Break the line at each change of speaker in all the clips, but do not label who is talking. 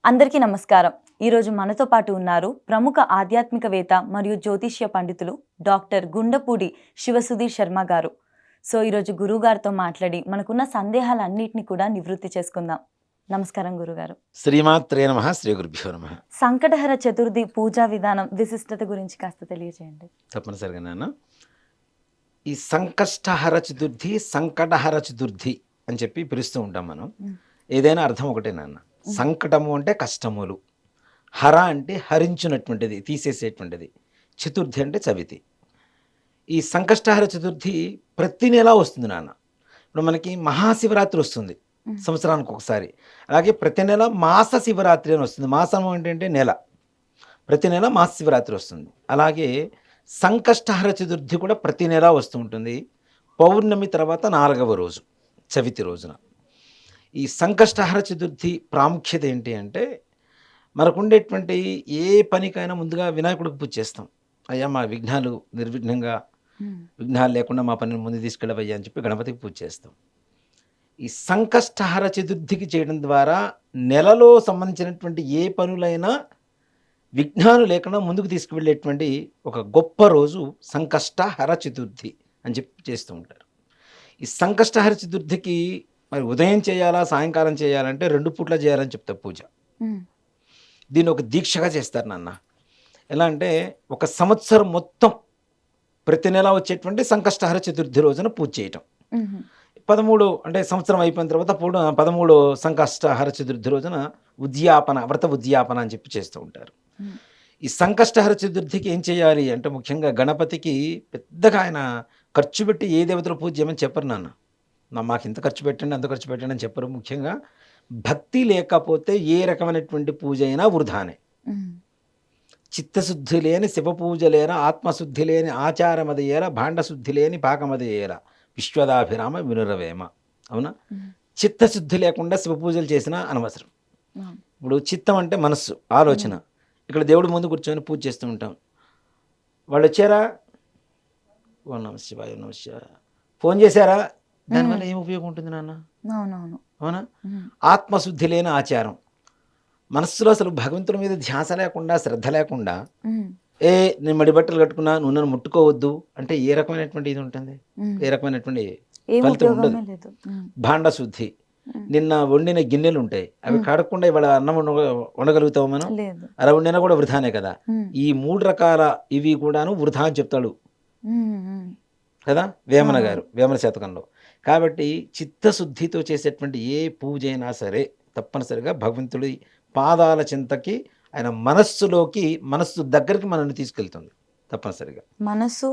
అందరికీ నమస్కారం. ఈరోజు మనతో పాటు ఉన్నారు ప్రముఖ ఆధ్యాత్మికవేత్త మరియు జ్యోతిష్య పండితులు డాక్టర్ గుండపూడి శివసుధీర్ శర్మ గారు. ఈరోజు గురువుగారితో మాట్లాడి మనకున్న సందేహాలన్నిటిని కూడా నివృత్తి చేసుకుందాం. నమస్కారం గురుగారు.
శ్రీమాత్రే నమః. శ్రీ గురుభ్యో నమః.
సంకటహర చతుర్థి పూజా విధానం విశిష్టత గురించి కాస్త తెలియజేయండి.
తప్పనిసరిగా నాన్న, ఈ సంకష్టహర చతుర్థి, సంకటహర చతుర్థి అని చెప్పి పిలుస్తూ ఉంటాం మనం. ఏదైనా అర్థం ఒకటే నాన్న. సంకటము అంటే కష్టములు, హర అంటే హరించినటువంటిది, తీసేసేటువంటిది, చతుర్థి అంటే చవితి. ఈ సంకష్టహర చతుర్థి ప్రతి నెల వస్తుంది నాన్న. ఇప్పుడు మనకి మహాశివరాత్రి వస్తుంది సంవత్సరానికి ఒకసారి. అలాగే ప్రతి నెల మాస శివరాత్రి అని వస్తుంది. మాసం ఏంటంటే నెల, ప్రతి నెల మాస శివరాత్రి వస్తుంది. అలాగే సంకష్టహర చతుర్థి కూడా ప్రతి నెల వస్తూ ఉంటుంది. పౌర్ణమి తర్వాత 4వ రోజు, చవితి రోజున. ఈ సంకష్టహర చతుర్థి ప్రాముఖ్యత ఏంటి అంటే, మనకుండేటువంటి ఏ పనికైనా ముందుగా వినాయకుడికి పూజ చేస్తాం. అయ్యా మా విఘ్నాలు నిర్విఘ్నంగా, విఘ్నాలు లేకుండా మా పనిని ముందు తీసుకెళ్ళవయ్యా అని చెప్పి గణపతికి పూజ చేస్తాం. ఈ సంకష్టహర చతుర్థికి చేయడం ద్వారా నెలలో సంబంధించినటువంటి ఏ పనులైనా విఘ్నాలు లేకుండా ముందుకు తీసుకువెళ్ళేటువంటి ఒక గొప్ప రోజు సంకష్టహర చతుర్థి అని చెప్పి చేస్తూ ఉంటారు. ఈ సంకష్టహర చతుర్థికి మరి ఉదయం చేయాలా, సాయంకాలం చేయాలంటే 2 పూట్ల చేయాలని చెప్తారు పూజ. దీన్ని ఒక దీక్షగా చేస్తారు నాన్న. ఎలా అంటే, ఒక సంవత్సరం మొత్తం ప్రతి నెల వచ్చేటువంటి సంకష్టహర చతుర్థి రోజున పూజ చేయటం. 13 అంటే సంవత్సరం అయిపోయిన తర్వాత 13 సంకష్టహర చతుర్థి రోజున ఉద్యాపన, వ్రత ఉద్యాపన అని చెప్పి చేస్తూ ఉంటారు. ఈ సంకష్టహర చతుర్థికి ఏం చేయాలి అంటే, ముఖ్యంగా గణపతికి పెద్దగా ఆయన ఖర్చు పెట్టి ఏ దేవతల పూజ చేయమని చెప్పరు నాన్న. మాకు ఇంత ఖర్చు పెట్టండి, అంత ఖర్చు పెట్టండి అని చెప్పరు. ముఖ్యంగా భక్తి లేకపోతే ఏ రకమైనటువంటి పూజ అయినా వృధానే. చిత్తశుద్ధి లేని శివ పూజ లేరా, ఆత్మశుద్ధి లేని ఆచారమది ఏరా, భాండశుద్ధి లేని పాకమది ఏరా, విశ్వదాభిరామ వినురవేమ. అవునా? చిత్తశుద్ధి లేకుండా శివ పూజలు చేసినా అనవసరం. ఇప్పుడు చిత్తం అంటే మనస్సు, ఆలోచన. ఇక్కడ దేవుడి ముందు కూర్చొని పూజ చేస్తూ ఉంటాం. వాళ్ళు వచ్చారా, ఓ నమ శివాయ, నమ శివాయ, ఫోన్ చేశారా, దానివల్ల ఏం ఉపయోగం ఉంటుంది నాన్న? అవునా? ఆత్మశుద్ధి లేని ఆచారం, మనస్సులో అసలు భగవంతుడి మీద ధ్యాస లేకుండా, శ్రద్ధ లేకుండా, నేను మడి బట్టలు కట్టుకున్నా, నువ్వు నన్ను ముట్టుకోవద్దు అంటే ఏ రకమైనటువంటి ఇది ఉంటుంది? ఏ రకమైనటువంటి ఫలితం ఉండదు. భాండ శుద్ధి, నిన్న వండిన గిన్నెలు ఉంటాయి, అవి కడగకుండా ఇవాళ అన్నం వండగలుగుతావు మనం? అలా వండినా కూడా వృధానే కదా. ఈ 3 రకాల ఇవి కూడాను వృధా అని చెప్తాడు కదా వేమన గారు, వేమన శతకంలో. కాబట్టి చిత్తశుద్ధితో చేసేటువంటి ఏ పూజ అయినా సరే తప్పనిసరిగా భగవంతుడి పాదాల చింతకి, ఆయన మనస్సులోకి, మనస్సు దగ్గరికి మనల్ని తీసుకెళ్తుంది తప్పనిసరిగా.
మనసు,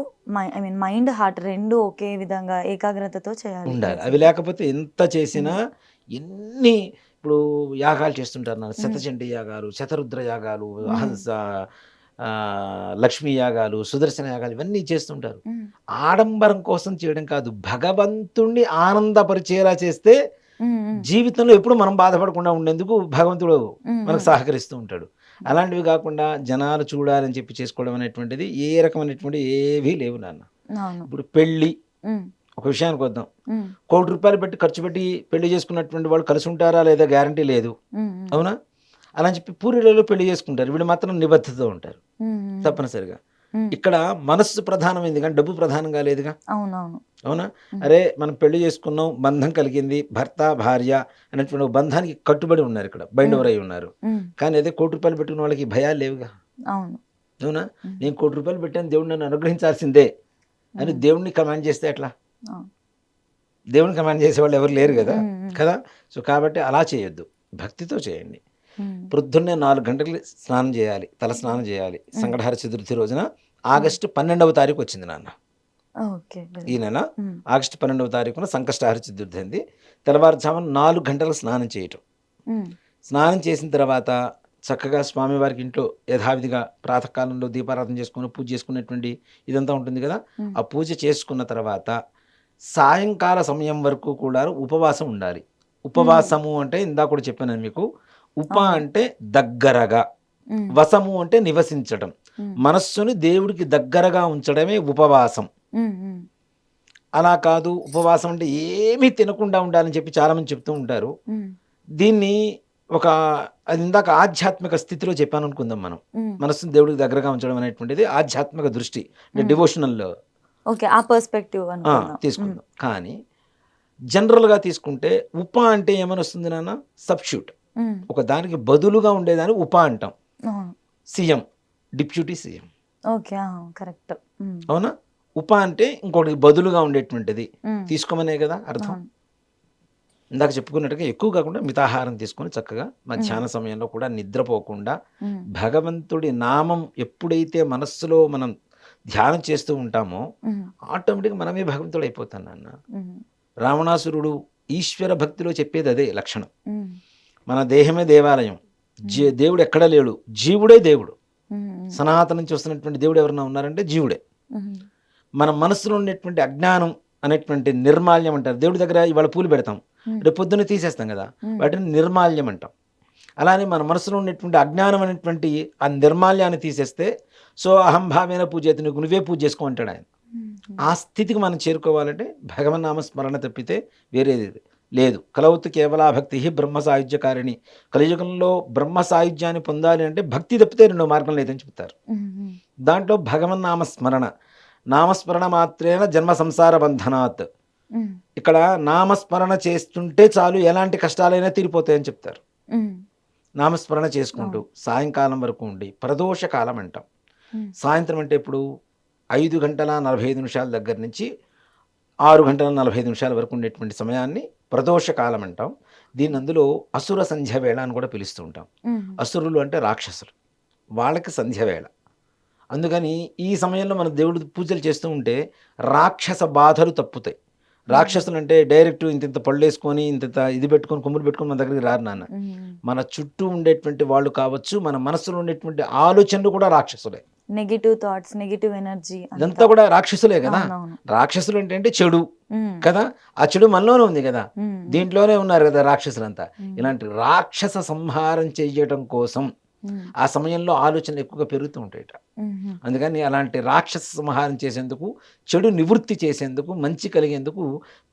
మైండ్, హార్ట్ రెండు ఒకే విధంగా ఏకాగ్రతతో చేయాలి,
ఉండాలి. అవి లేకపోతే ఎంత చేసినా, ఎన్ని ఇప్పుడు యాగాలు చేస్తుంటారు నాన్న, శతచండీ యాగాలు, శతరుద్ర యాగాలు, లక్ష్మీ యాగాలు, సుదర్శన యాగాలు, ఇవన్నీ చేస్తుంటారు. ఆడంబరం కోసం చేయడం కాదు, భగవంతుణ్ణి ఆనందపరిచేలా చేస్తే జీవితంలో ఎప్పుడు మనం బాధపడకుండా ఉండేందుకు భగవంతుడు మనకు సహకరిస్తూ ఉంటాడు. అలాంటివి కాకుండా జనాలు చూడాలని చెప్పి చేసుకోవడం అనేటువంటిది ఏ రకమైనటువంటి ఏవీ లేవు నాన్న. ఇప్పుడు పెళ్ళి ఒక విషయానికి వద్దాం. 1 కోటి రూపాయలు పెట్టి ఖర్చు పెట్టి పెళ్లి చేసుకున్నటువంటి వాళ్ళు కలిసి ఉంటారా లేదా గ్యారంటీ లేదు. అవునా? అలా చెప్పి పూరిలో పెళ్లి చేసుకుంటారు, వీళ్ళు మాత్రం నిబద్ధతతో ఉంటారు తప్పనిసరిగా. ఇక్కడ మనస్సు ప్రధానమైంది కానీ డబ్బు ప్రధానంగా లేదుగా. అవునా? అరే మనం పెళ్లి చేసుకున్నాం, బంధం కలిగింది, భర్త భార్య అనేటువంటి ఒక బంధానికి కట్టుబడి ఉన్నారు, ఇక్కడ బైండవర్ అయి ఉన్నారు. కానీ అదే 1 కోటి రూపాయలు పెట్టుకున్న వాళ్ళకి భయాలు లేవుగా. అవునా? నేను 1 కోటి రూపాయలు పెట్టాను, దేవుడు నన్ను అనుగ్రహించాల్సిందే అని దేవుడిని కమాండ్ చేస్తే ఎట్లా? దేవుడిని కమాండ్ చేసేవాళ్ళు ఎవరు లేరు కదా. సో కాబట్టి అలా చేయొద్దు, భక్తితో చేయండి. ప్రొద్దున్నే 4 గంటలకు స్నానం చేయాలి, తల స్నానం చేయాలి. సంకటహర చతుర్థి రోజున ఆగస్టు 12వ తారీఖు వచ్చింది నాన్న. ఈ నెల ఆగస్టు 12వ తారీఖున సంకష్టహర చతుర్థి అంది. తెల్లవారుజామున 4 గంటలకు స్నానం చేయటం. స్నానం చేసిన తర్వాత చక్కగా స్వామివారికి ఇంట్లో యథావిధిగా ప్రాతకాలంలో దీపారాధన చేసుకుని పూజ చేసుకునేటువంటి ఇదంతా ఉంటుంది కదా. ఆ పూజ చేసుకున్న తర్వాత సాయంకాల సమయం వరకు కూడా ఉపవాసం ఉండాలి. ఉపవాసము అంటే ఇందాక కూడా చెప్పాను మీకు. ఉప అంటే దగ్గరగా, వసము అంటే నివసించడం, మనస్సుని దేవుడికి దగ్గరగా ఉంచడమే ఉపవాసం. అలా కాదు, ఉపవాసం అంటే ఏమీ తినకుండా ఉండాలని చెప్పి చాలా మంది చెప్తూ ఉంటారు. దీన్ని ఒక అది ఇందాక ఆధ్యాత్మిక స్థితిలో చెప్పాను అనుకుందాం మనం.
ఉమ్,
మనస్సును దేవుడికి దగ్గరగా ఉంచడం అనేటువంటిది ఆధ్యాత్మిక దృష్టి, అంటే
ఉమ్.
డివోషనల్
ఓకే, ఆ పర్స్పెక్టివ్ అనుకుందాం.
తీసుకుందాం. కానీ జనరల్గా తీసుకుంటే ఉప అంటే ఏమని వస్తుంది నాన్న? సబ్స్టిట్యూట్.
ఉమ్,
ఒక దానికి బదులుగా ఉండేదాన్ని ఉప అంటాం.
అవును.
CM, deputy CM,
okay, correct.
అవునా? ఉప అంటే ఇంకోటి బదులుగా ఉండేటువంటిది తీసుకోమనే కదా అర్థం. ఇందాక చెప్పుకున్నట్టుగా ఎక్కువ కాకుండా మితాహారం తీసుకొని చక్కగా మధ్యాహ్న సమయంలో కూడా నిద్రపోకుండా భగవంతుడి నామం ఎప్పుడైతే మనస్సులో మనం ధ్యానం చేస్తూ ఉంటామో ఆటోమేటిక్గా మనమే భగవంతుడు అయిపోతాం నాన్న. రావణాసురుడు ఈశ్వర భక్తిలో చెప్పేది అదే లక్షణం. మన దేహమే దేవాలయం, దేవుడు ఎక్కడా లేడు, జీవుడే దేవుడు. సనాతనం నుంచి వస్తున్నటువంటి దేవుడు ఎవరన్నా ఉన్నారంటే జీవుడే. మన మనసులో ఉండేటువంటి అజ్ఞానం అనేటువంటి నిర్మాల్యం అంటారు. దేవుడి దగ్గర ఇవాళ పూలు పెడతాం, రేపు పొద్దున్న తీసేస్తాం కదా, వాటిని నిర్మాల్యం అంటాం. అలానే మన మనసులో ఉన్నటువంటి అజ్ఞానం అనేటువంటి ఆ నిర్మాల్యాన్ని తీసేస్తే సో అహంభావేన పూజేతి, నువ్వే పూజ చేసుకో అంటాడు ఆయన. ఆ స్థితికి మనం చేరుకోవాలంటే భగవన్నామ స్మరణ తప్పితే వేరేది లేదు. కలవత్తు కేవలా భక్తి బ్రహ్మ సాయుధ్యకారిణి. కలియుగంలో బ్రహ్మ సాయుధ్యాన్ని పొందాలి అంటే భక్తి తప్పితే రెండో మార్గం లేదని చెప్తారు. దాంట్లో భగవన్నామ స్మరణ, నామస్మరణ మాత్రేన జన్మ సంసార బంధనాత్. ఇక్కడ నామస్మరణ చేస్తుంటే చాలు, ఎలాంటి కష్టాలైనా తీరిపోతాయని చెప్తారు. నామస్మరణ చేసుకుంటూ సాయంకాలం వరకు ఉండి, ప్రదోష కాలం అంటాం. సాయంత్రం అంటే ఇప్పుడు 5:45 దగ్గర నుంచి 6:45 వరకు ఉండేటువంటి సమయాన్ని ప్రదోష కాలం అంటాం. దీని అందులో అసుర సంధ్య వేళ అని కూడా పిలుస్తూ ఉంటాం. అసురులు అంటే రాక్షసులు, వాళ్ళకి సంధ్య వేళ. అందుకని ఈ సమయంలో మన దేవుడు పూజలు చేస్తూ ఉంటే రాక్షస బాధలు తప్పుతాయి. రాక్షసులు అంటే డైరెక్ట్ ఇంత పళ్ళు వేసుకొని ఇంత ఇది పెట్టుకొని కొమ్ములు పెట్టుకొని మన దగ్గరికి రారు నాన్న. మన చుట్టూ ఉండేటువంటి వాళ్ళు కావచ్చు, మన మనసులో ఉండేటువంటి ఆలోచనలు కూడా రాక్షసులే.
నెగిటివ్ థాట్స్, నెగిటివ్ ఎనర్జీ
ఇదంతా కూడా రాక్షసులే కదా. రాక్షసులు అంటే చెడు కదా, ఆ చెడు మనలోనే ఉంది కదా, దీంట్లోనే ఉన్నారు కదా రాక్షసులంతా. ఇలాంటి రాక్షస సంహారం చేయటం కోసం ఆ సమయంలో ఆలోచనలు ఎక్కువగా పెరుగుతూ ఉంటాయట. అందుకని అలాంటి రాక్షస సంహారం చేసేందుకు, చెడు నివృత్తి చేసేందుకు, మంచి కలిగేందుకు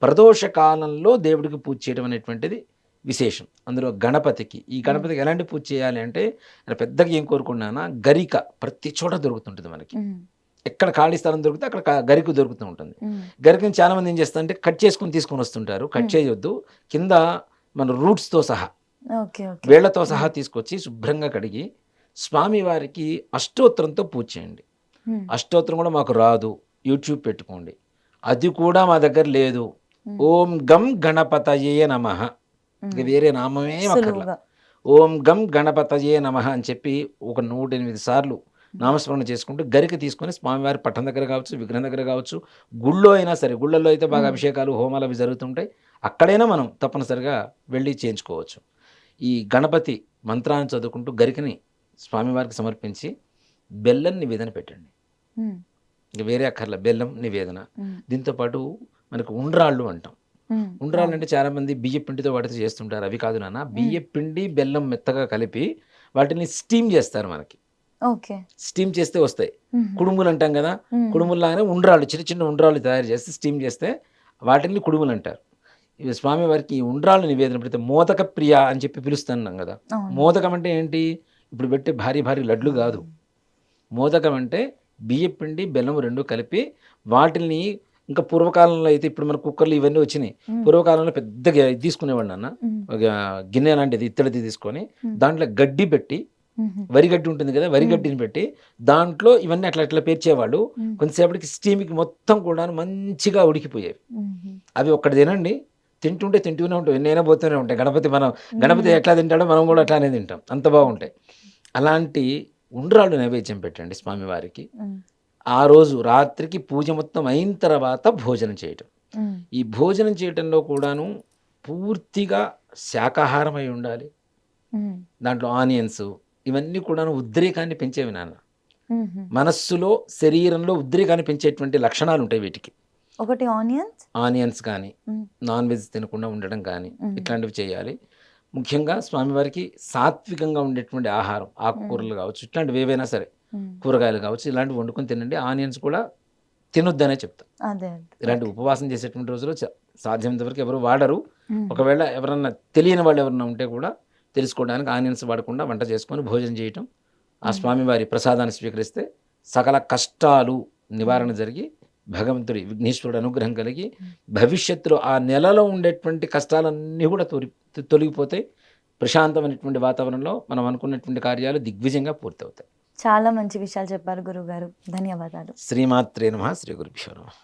ప్రదోష కాలంలో దేవుడికి పూజ చేయడం అనేటువంటిది విశేషం. అందులో గణపతికి, ఈ గణపతికి ఎలాంటి పూజ చేయాలి అంటే, పెద్దగా ఏం కోరుకున్నానా, గరిక ప్రతి చోట దొరుకుతుంటుంది మనకి. ఎక్కడ ఖాళీ స్థలం దొరికితే అక్కడ గరిక దొరుకుతూ ఉంటుంది. గరికని చాలా మంది ఏం చేస్తారంటే కట్ చేసుకొని తీసుకొని వస్తుంటారు. కట్ చేయొద్దు, కింద మన రూట్స్తో సహా, వేళ్లతో సహా తీసుకొచ్చి శుభ్రంగా కడిగి స్వామివారికి అష్టోత్తరంతో పూజ చేయండి. అష్టోత్తరం కూడా మాకు రాదు, యూట్యూబ్ పెట్టుకోండి. అది కూడా మా దగ్గర లేదు. ఓం గం గణపతయే నమః, వేరే నామమే అక్కర్లా. ఓం గం గణపతయే నమః అని చెప్పి ఒక 108 సార్లు నామస్మరణ చేసుకుంటూ గరిక తీసుకొని స్వామివారి పట్టం దగ్గర కావచ్చు, విగ్రహం దగ్గర కావచ్చు, గుళ్ళో అయినా సరే, గుళ్ళల్లో అయితే బాగా అభిషేకాలు హోమాలు అవి జరుగుతుంటాయి, అక్కడైనా మనం తప్పనిసరిగా వెళ్ళి చేయించుకోవచ్చు. ఈ గణపతి మంత్రాన్ని చదువుకుంటూ గరికని స్వామివారికి సమర్పించి బెల్లం నివేదన పెట్టండి. ఇక వేరే అక్కర్ల, బెల్లం నివేదన. దీంతోపాటు మనకు ఉండ్రాళ్ళు అంటాం. ఉండ్రాళ్ళు అంటే చాలా మంది బియ్య పిండితో వాటితో చేస్తుంటారు. అవి కాదు నాన్న, బియ్య పిండి బెల్లం మెత్తగా కలిపి వాటిని స్టీమ్ చేస్తారు. మనకి స్టీమ్ చేస్తే వస్తాయి కుడుములు అంటాం కదా. కుడుముల్లాగానే ఉండ్రాళ్ళు, చిన్న చిన్న ఉండ్రాళ్ళు తయారు చేస్తే స్టీమ్ చేస్తే వాటిని కుడుములు అంటారు. ఇవి స్వామివారికి ఉండ్రాళ్ళు నివేదన పెడితే మోదక ప్రియ అని చెప్పి పిలుస్తున్నాం కదా. మోదకం అంటే ఏంటి? ఇప్పుడు పెట్టే భారీ భారీ లడ్లు కాదు. మోదకం అంటే బియ్య పిండి బెల్లం రెండు కలిపి వాటిని, ఇంకా పూర్వకాలంలో అయితే ఇప్పుడు మన కుక్కర్లు ఇవన్నీ వచ్చినాయి. పూర్వకాలంలో పెద్దగా తీసుకునేవాడు అన్న, ఒక గిన్నె లాంటిది ఇత్తడిది తీసుకొని దాంట్లో గడ్డి పెట్టి, వరిగడ్డి ఉంటుంది కదా, వరిగడ్డిని పెట్టి దాంట్లో ఇవన్నీ అట్లా అట్లా పేర్చేవాళ్ళు. కొంతసేపటికి స్టీమ్కి మొత్తం కూడా మంచిగా ఉడికిపోయేవి. అవి ఒక్కటి తినండి, తింటూనే ఉంటాం, ఎన్నైనా పోతూనే ఉంటాయి. గణపతి ఎట్లా తింటాడో మనం కూడా అట్లానే తింటాం, అంత బాగుంటాయి. అలాంటి ఉండ్రాళ్ళు నైవేద్యం పెట్టండి స్వామివారికి. ఆ రోజు రాత్రికి పూజ మొత్తం అయిన తర్వాత భోజనం చేయటం. ఈ భోజనం చేయటంలో కూడాను పూర్తిగా శాకాహారం అయి ఉండాలి. దాంట్లో ఆనియన్స్ ఇవన్నీ కూడాను ఉద్రేకాన్ని పెంచేవి నాన్న. మనస్సులో, శరీరంలో ఉద్రేకాన్ని పెంచేటువంటి లక్షణాలు ఉంటాయి వీటికి.
ఒకటి
ఆనియన్స్ కానీ, నాన్ వెజ్ తినకుండా ఉండడం కానీ, ఇట్లాంటివి చేయాలి. ముఖ్యంగా స్వామివారికి సాత్వికంగా ఉండేటువంటి ఆహారం, ఆకుకూరలు కావచ్చు, ఇట్లాంటివి ఏవైనా సరే, కూరగాయలు కావచ్చు, ఇలాంటివి వండుకొని తినండి. ఆనియన్స్ కూడా తినొద్దనే చెప్తాం. ఇలాంటి ఉపవాసం చేసేటువంటి రోజుల్లో సాధ్యమైనంత వరకు ఎవరు వాడరు. ఒకవేళ ఎవరన్నా తెలియని వాళ్ళు ఎవరన్నా ఉంటే కూడా తెలుసుకోవడానికి ఆనియన్స్ వాడకుండా వంట చేసుకొని భోజనం చేయటం, ఆ స్వామివారి ప్రసాదాన్ని స్వీకరిస్తే సకల కష్టాలు నివారణ జరిగి భగవంతుడి విఘ్నేశ్వరుడు అనుగ్రహం కలిగి భవిష్యత్తులో ఆ నెలలో ఉండేటువంటి కష్టాలన్నీ కూడా తొలగిపోతాయి. ప్రశాంతమైనటువంటి వాతావరణంలో మనం అనుకున్నటువంటి కార్యాలు దిగ్విజయంగా పూర్తవుతాయి.
చాలా మంచి విషయాలు చెప్పారు గురువుగారు. ధన్యవాదాలు.
శ్రీమాత్రే నమః. శ్రీ గురుభ్యో నమః.